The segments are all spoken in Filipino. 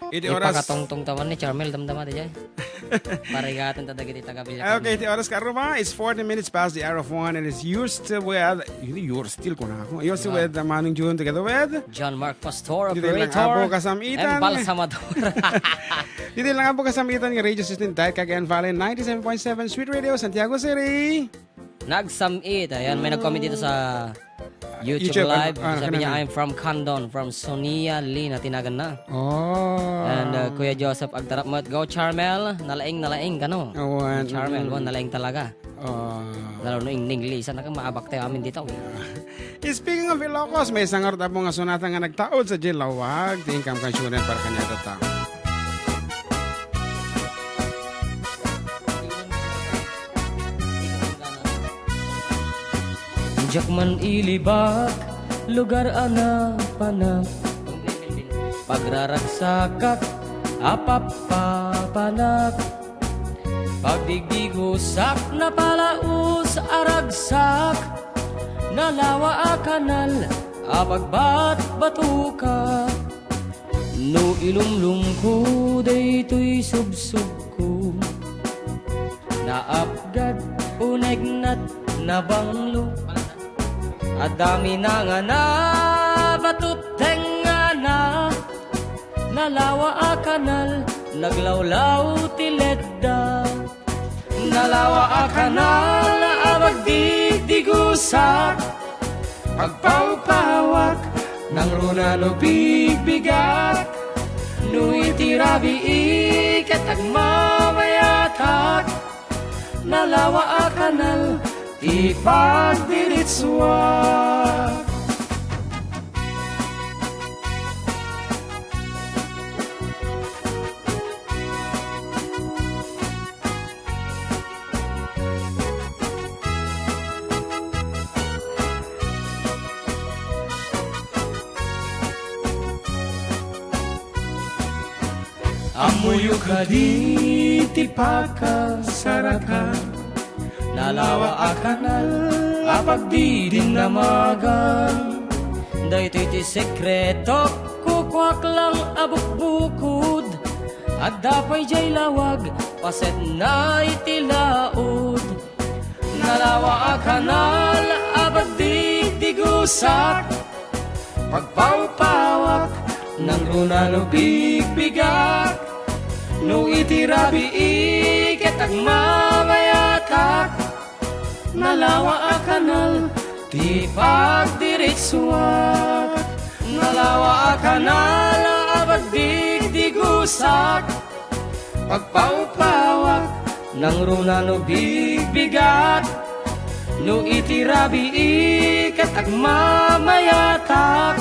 Iti oras. Ipakatongtong taman ni Charmel damdama di jay. Parigatan tadagiti tagabilya. Okay, iti oras karuma. It's 40 minutes past the hour of 1 and it's you're still with, you're still ko na ako. You're still with Manong June together with John Mark Pastor, Dito lang operator, abo kasamitan. and Balsamador. Dito lang abo kasamitan ng Radio System Tide Cagayan Valley 97.7 Sweet Radio Santiago City. Nagsamit. Ayan, may nag-comment dito sa YouTube Live. Sabi niya, I'm from Condon, from Sonia Lee, na tinagan na. Oh. And Kuya Joseph Agdarap mo, go Charmel, nalaing ka no? Charmel, nalaing talaga. Lalo no ing English, sana kang maabak tayo amin dito. Speaking of Ilocos, may sangar tapo nga sunata nga nagtaod sa Gilawag. Tingkam kansyunan para kanya tatang. Jakman ilibak, lugar ana panap. Pagraragsakak, apapapanak. Pagdigdigusak na palaus aragsak. Nalawa a kanal, apagbat batuka. No ilumlum ko, daytoy subsub ko. Naapgad, unegnat, nabanglo. At dami na nga na, batuteng nga na. Nalawa a kanal, naglawlaw tiledda. Nalawa a kanal, abag digdigusak. Pagpawpawak, nang runano bigbigat. No itirabi ikatag mamayatak. Nalawa a kanal, ipagdiritswak. Amuyo ka di tipaka saraka. Nalawa a kanal, apag di din namagan. Dahito iti sekreto, kukwak lang abukbukod. At dapay jay lawag, paset na iti laod. Nalawa a kanal, apag di digusak. Pagpawpawak, nang runano bigbigat. No itirabi iketag mamayatak. Nalawa a kanal, ti pagdiritswak. Nalawa a kanal, abag digdigusak. Pagpawpawak, nang runano bigbigat. No itirabi iketag mamayatak.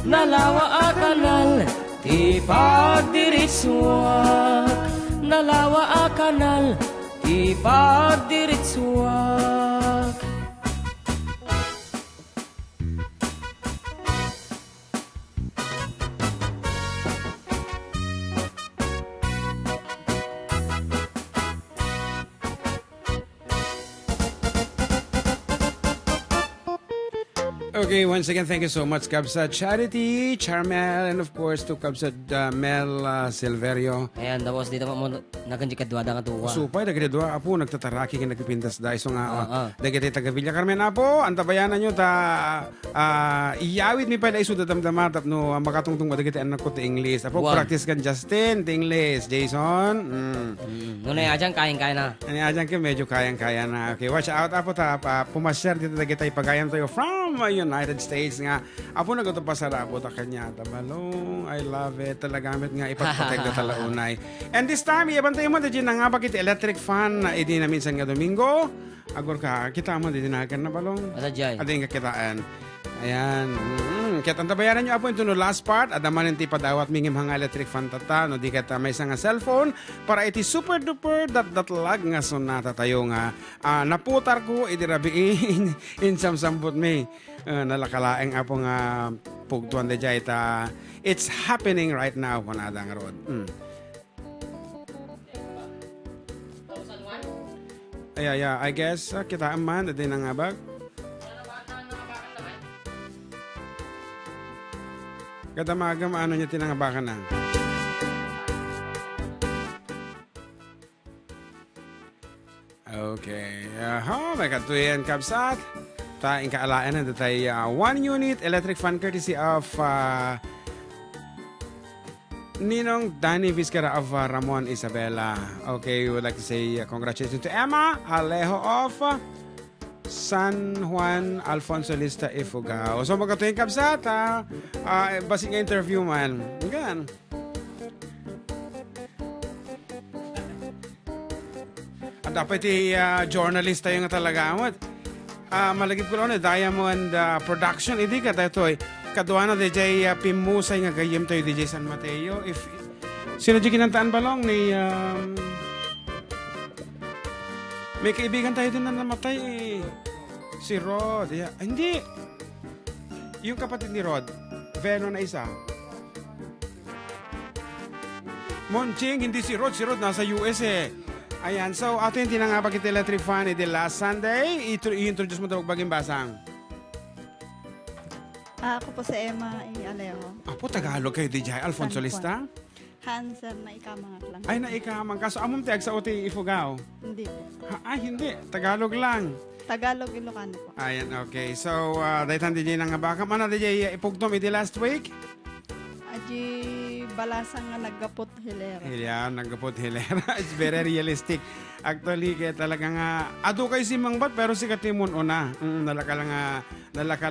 Nalawa a kanal, ti pagdiritswak. Nalawa a kanal, ti pagdiritswak. Okay, once again, thank you so much, Kabsa Charity, Charmel, and of course to Kabsa Mel Silverio. Ayan, tapos dito mo naganji kadwada nga tuwa. Supay, dagiti dua, apo, nagtataraki ka nagpipintas da. So nga, dagiti taga-Villa Carmen, apo, antabayanan nyo ta, iyawit mi pa da iso dadamdamatap no, makatungtung mo dagiti anak ko ti English. Apo, practice kan Justin, ti English. Jason. Ngunay ajang kayang-kaya na. Ani ajang ka, medyo kayang-kaya na. Okay, watch out, apo, ta, pumasyar dito dagiti pagayan tayo from United States nga. Apo nagutupasara po ta kanya. Tabalong, I love it. Talagamit nga ipagprotect na talaunay. And this time, iabantay mo dito na nga bakit electric fan na idi na minsan nga Domingo. Agor ka, kita mo dito na na balong. Asadjay. Ading kakitaan. Ayan. Kaya tantabayanan nyo apo ito no last part. Adaman ti padawat mingim hanga electric fan tata. No di kata may nga cellphone. Para iti super duper lag nga sonata tayo nga. Naputar ko idirabiin in samsambot me. Nalakalaeng apo nga pugtuan de jay ta. It's happening right now panadang road. Yeah, I guess kita man din ang abag. Kadamaga maano niya tinangabakan na. Okay. May katuyan kabsat. Ta inkaalaan na datay 1 unit electric fan courtesy of Ninong Danny Vizcara of Ramon Isabela. Okay, we would like to say congratulations to Emma Alejo of San Juan Alfonso Lista Ifugao. So magkatuyin kabsat basing interview man. Gan. At dapat journalist tayo nga talaga amot. Malagip ko lang Diamond Production. Hindi ka tayo Kadwa na DJ Pimusay nga gayem tayo DJ San Mateo. If sino di kinantaan balong ni may kaibigan tayo din na namatay si Rod. Hindi. Yung kapatid ni Rod, Veno na isa. Monching, hindi si Rod. Si Rod nasa US Ayan, so ato yung tinangapag iti electric fan iti last Sunday. I-introduce mo ito baging basang. Ako po si Emma Alejo. Apo, Tagalog kayo, DJ Alfonso Lista? Hanser na ikamangat lang. Ay, na ikamang. Kaso among tiyag sa uti Ifugao? Hindi po. Hindi. Tagalog lang. Tagalog, Ilocano po. Ayan, okay. So, daytan DJ nang baka. Mana DJ ipugtom iti last week? Aji balasang nga naggapot hilera. Yan, naggapot hilera. It's very realistic. Actually, kaya talaga nga, ado kay si Mangbat, pero si Katimon una. Nalaka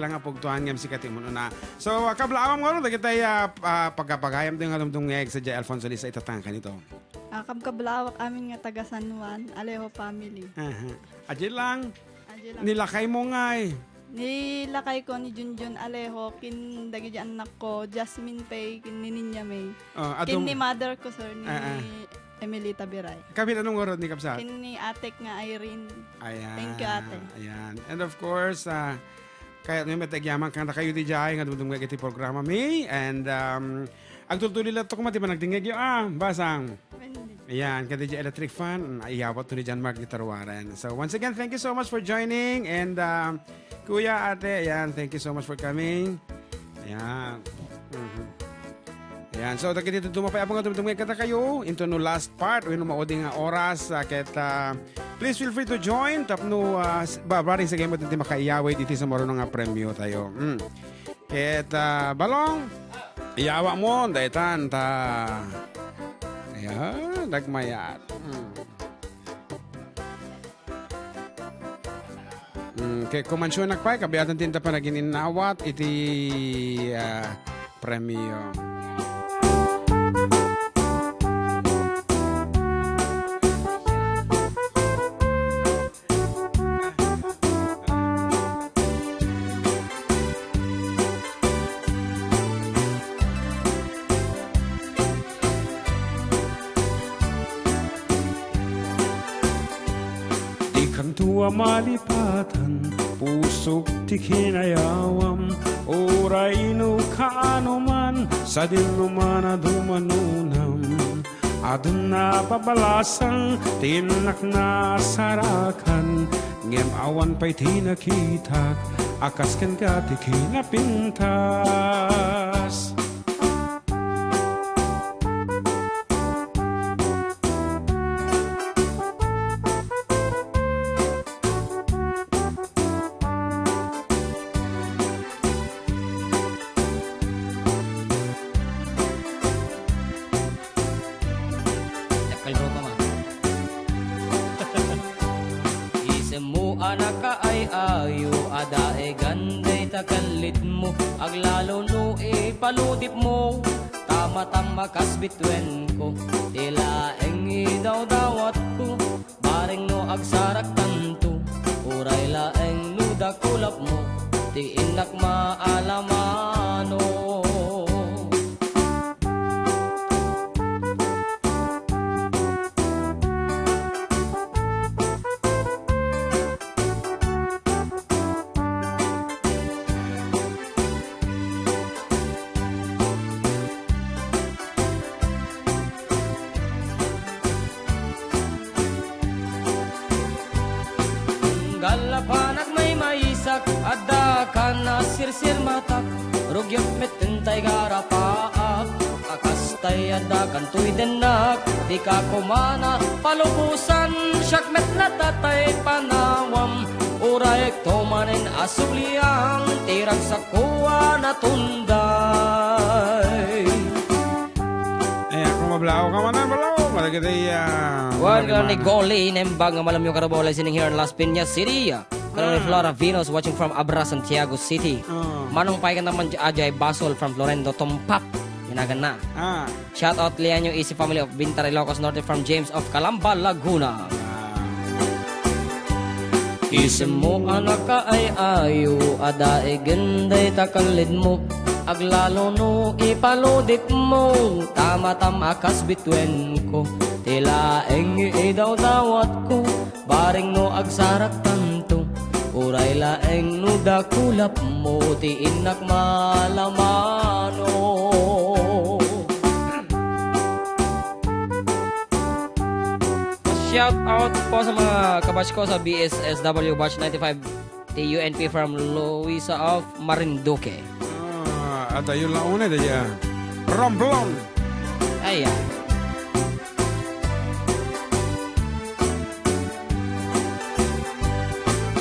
lang nga pugtuhan ngam si Katimon una. So, kablaawam nga rin, kita pagkapagayam din nga lumdong ngayag sa J. Alfonso Lisa itatangkan ito. Kabkablawak amin nga taga San Juan, Alejo family. Aji lang. Aji lang. Nilakay mo nga Nilakay ko ni Junjun Alejo, kin dagi dyan anak ko, Jasmine Pay, kin ni Ninya May. Kin ni mother ko, sir, ni Emilita Biray. Kami anong orod ni Kapsat? Kin ni atek nga Irene. Ayan. Thank you, ate. Ayan. And of course, kaya may matagyaman kang na kayo di jay nga dudong iti programa May. And agtultuloy lang ito kung mati ba nagdingig yung basang. Ayan, kada di electric fan, iyawat to ni John Mark Gitarwaran. So once again, thank you so much for joining. And Kuya, ate, ayan, thank you so much for coming. Ayan. Ayan, so dito tumapay apong tumutungay kata kayo into no last part. Wino mauding nga oras. Please feel free to join. Tapno, babaring sa game at hindi makaiyaway dito sa marunong nga premyo tayo. Balong, iyawa mo, daitan, ayan, nagmayat. Kaya kumansyon nagpay, kabiyatan tinta pa naging inawat, iti premyo. Tua malipatan, pusok ti kinayawam, oray no kaanuman, sa dinuman na dumanunam. Adun na pabalasang, tinak na sarakan, ngem awan pa'y tinakitak, akas kan ka ti kinapintas. Kalit mo, aglalo no ipaludip mo, tama-tama kasbitwen ko, tila engi daw-dawat ko, baring no agsarak tanto, uray laeng luda kulap mo, ti inak maalamano. Galapanag may maisak, adda ka na sirsir matak, rugyot metentay garapaak, akas tayada kantoy denak di ka kumana palubusan syakmet na tatay panawam uray tomanen asuliang tirag sa kuwa na tunday. Kung mablaw ka man balaw malagay Wan ka ni Goli nembang nga malam yung karabola sining here in Las Piñas City. Karong ni Flora Venus watching from Abra, Santiago City. Manong paikan naman Ajay Basol from Florendo Tumpap. Inagan na. Shout out liyan yung Easy Family of Bintar, Ilocos Norte from James of Calamba, Laguna. Isim mo anak ka ay ayo, adae genday takalid mo. Aglalo no ipaludip mo, tama-tama kas bitwen ko. Tila engi daw dawat ko, baring no agsarak tanto. Uray laeng no dakulap mo, ti inak malamano. Shout out po sa mga kabatch ko sa BSSW Batch 95 TUNP from Luisa of Marinduque. At ayun lang una daya. Romblon. Ayan.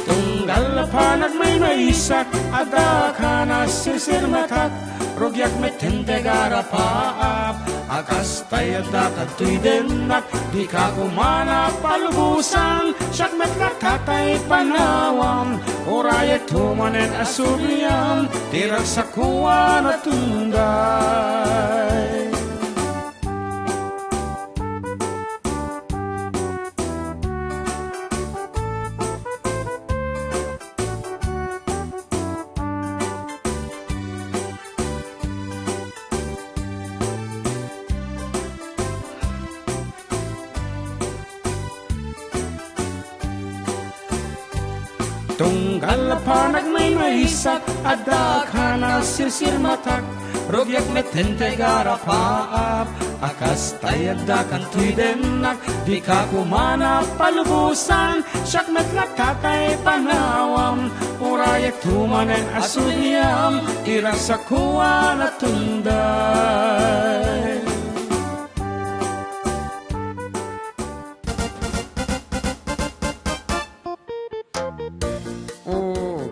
Tunggal panag may maisak, ada ka na sisirmatak, rugyak met hente garapaap, akas tayada katoy denak, di ka kumana palubusan, siyak met natatay panawam, urayet tumanen asuliam, tirag sa kuwa na tunday. Tunggal panag may maisak, ada ka na sisirmatak, rugyak met hente garapaap, akas tayada kantoy denak, di ka kumana palubusan, siyak met natatay panawam, urayek tumanen asuliam, tirang sa kuwa na tunday.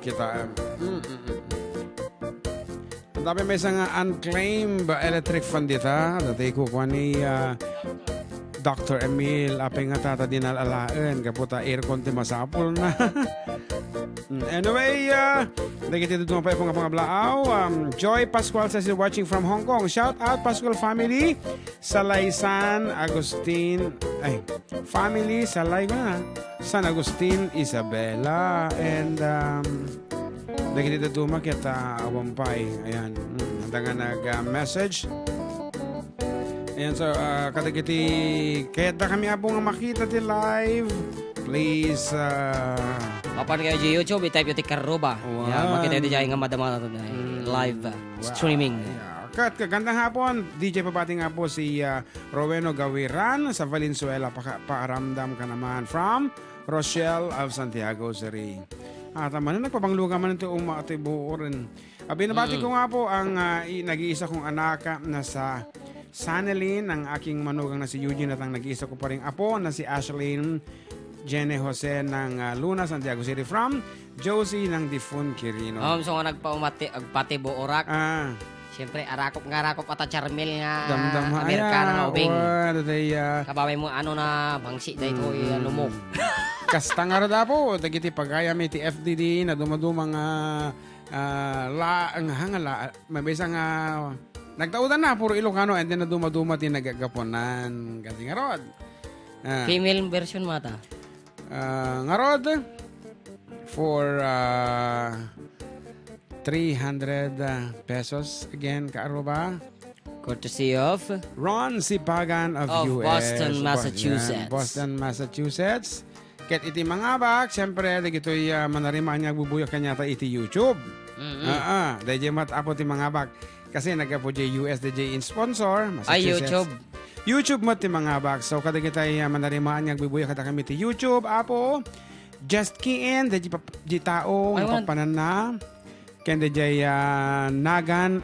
Kita tapi may isang unclaimed electric fan dita dati kukuha ni Dr. Emil apeng nga tata dinalalaan kaputa aircon ti masapol na. Anyway, nagkita dito pa yung mga blaaw. Joy Pascual says you're watching from Hong Kong. Shout out Pascual family Salay San Agustin family Salay San Agustin Isabela and nagkita dito makita awampay. Ayan, handa nga nag-message. Ayan, so katakiti kaya kami abong makita ti live. Please papan kayo di YouTube, i-type yung tikaruba. Makita yung DJ nga madama na live streaming. Kat kagandang hapon, DJ papating nga po si Roweno Gawiran sa Valenzuela. Paaramdam ka naman from Rochelle of Santiago City. Tama na nagpabangluga man ito umatibuorin. Binabati ko nga po ang nag-iisa kong anak na sa Sanelin, ang aking manugang na si Eugene at ang nag-iisa ko pa rin apo na si Ashlyn Jenny Jose ng Luna, Santiago City from Josie ng Difun Quirino. So nga nagpaumati agpati buorak. Siyempre arakop ata Charmel nga Amerikana nga ubing. Kababay mo ano na bangsi dahil ko ano mo. Kasta nga rada po, tagiti pagkaya may ti FDD na dumadumang mabisa nga nagtaudan na, puro Ilocano and then na dumaduma ti nagagaponan. Kasi nga rod. Female version mata. Nga rod for 300 pesos again, kaaruba. Courtesy of Ron Sipagan of US. Boston, Massachusetts. Boston, Massachusetts. Ket iti mga bak, siyempre, dagito'y manariman niya bubuyak kanya ta iti YouTube. Dahil mat apo ti mga bak. Kasi nagkapo US DJ in sponsor. Ay, YouTube. YouTube mo ti mga bak. So, kada kita'y manariman niya bubuyak kata kami ti YouTube. Apo, just key in, dahil di tao, papanan na. Kende jay nagan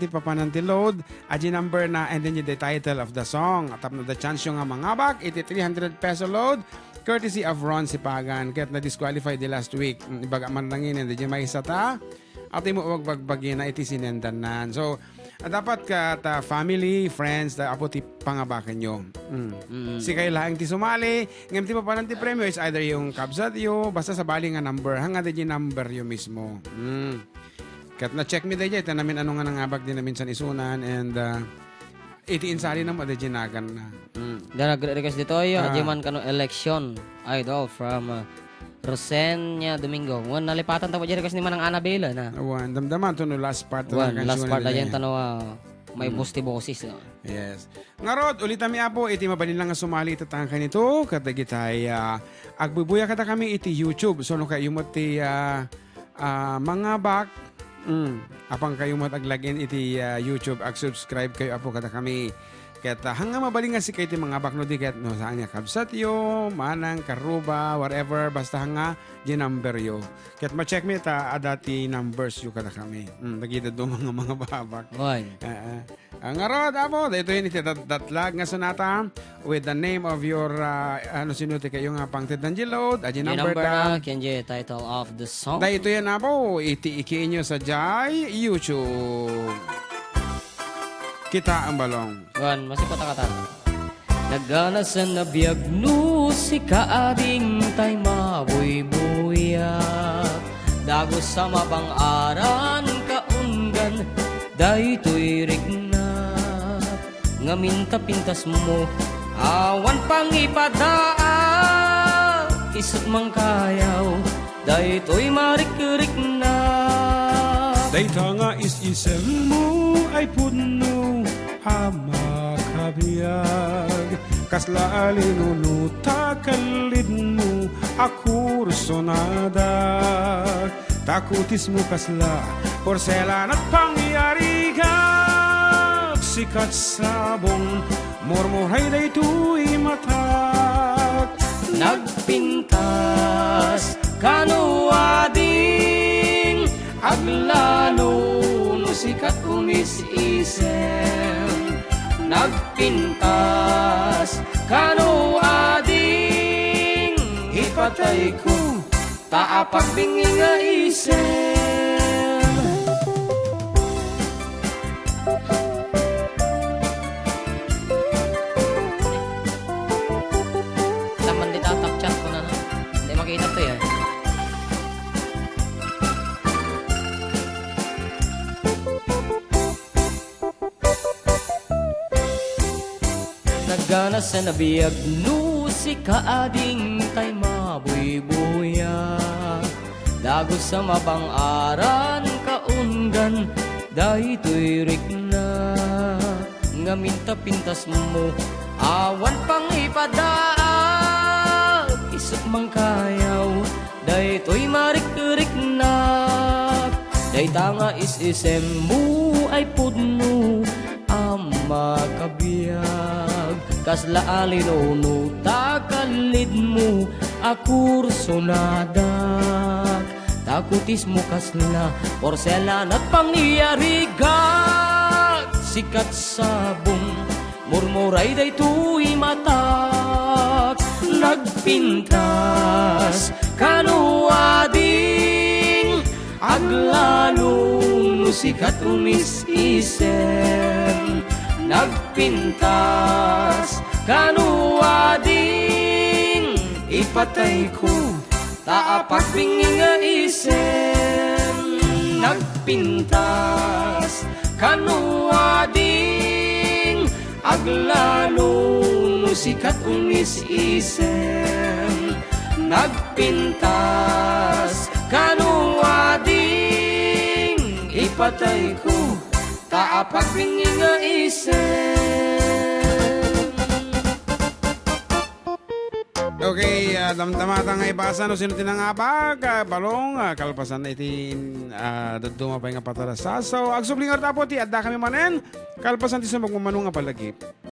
ti papanan ti load. Aji number na and then the title of the song. At na the chance yung nga mangabak. Iti 300 peso load. Courtesy of Ron Sipagan. Kaya't na-disqualify di last week. Ibaga man langin and then may isa ta. At mo magbagbagin na iti sinendanan. So, dapat ka ta family, friends, da apo ti pangabakan nyo. Si kayo lang ti sumali. Ngayon ti papanan ti premyo is either yung kabsat yo, basta sa bali nga number. Hanga di number yo mismo. Kat na-check mi dahi, ito namin ano nga nangabag din namin sa isunan and iti insali na mo da nagan na. Nag-request dito yung man kano election idol from Rosenia Domingo. Wan nalipatan tapo jeri kas ni manang Annabela na. Wan damdaman to no last part last part ayan tanaw may bosti-bosis. Yes. Ngarod ulit mi apo iti mabalin lang nga sumali itatang kanito kadagitay agbubuya kata kami iti YouTube. So no kayo mo ti mga back apang kayo mo aglagin iti YouTube ag-subscribe kayo apo kata kami. Kaya hanga mabaling nga si kayo mga bakno di kaya no saan niya kabsat yo, manang, karuba, whatever, basta hanga di number yo. Kaya ma-check me ta adati numbers yo kada kami. Nagita do mga babak. Oy. Ang arod amo, ito yun iti datlag nga sonata with the name of your ano sinuti kayo nga pangted ng load, aji number ta. Kenje title of the song. Dahil ito yan amo, iti ikiin nyo sa Jai YouTube. Kita ang balong. Wan, masipot kata. Naganas na nabiyag no si kaaring tay mabuy-buya. Dagos sa mapang-aran kaunggan, daytoy rignat. Ngaminta pintas mo, awan pang ipadaa. Isut mang kayaw, daytoy marik-riknat. Dayta nga is-isem mo ay puno hamakabiyag. Kasla alinunuta kalid mo akursonada. Takutis mo kasla porselan at pangyarigan. Sikat sabong murmuray daytoy matak. Nagpintas kanuading aglalo no sikat umis-isem. Nagpintas kanuading ipatay ko taapag bingi nga isem. Taman di tatap chat ko na. Hindi makita to yan. Naganas na nabiyag no si kaading tay mabuy-buya. Dagos sa mapang-aran kaunggan, daytoy rikna. Ngaminta pintas mo, awan pang ipadaa. Isut mang kayaw, daytoy marik-rikna. Dayta nga is-isem mo ay pudno makabiyag. Kasla alinono takalid mo akursonadak. Takutis mo kasla porselan at pangyarigat. Sikat sabong murmuray daytoy matak. Nagpintas kanuading aglalo no sikat umis-isem. Nagpintas kanuading ipatay ko taapag bingi nga isem. Nagpintas kanuading aglalo no sikat umis-isem. Nagpintas kanuading ipatay ko taapag bingi nga isem. Okay, damdamata nga ibasa no sino tinangabag balong kalpasan na itin dumapay nga patarasasaw. Agsublingar tapo ti adda kami manen kalpasan ti sa magmamano nga palagip.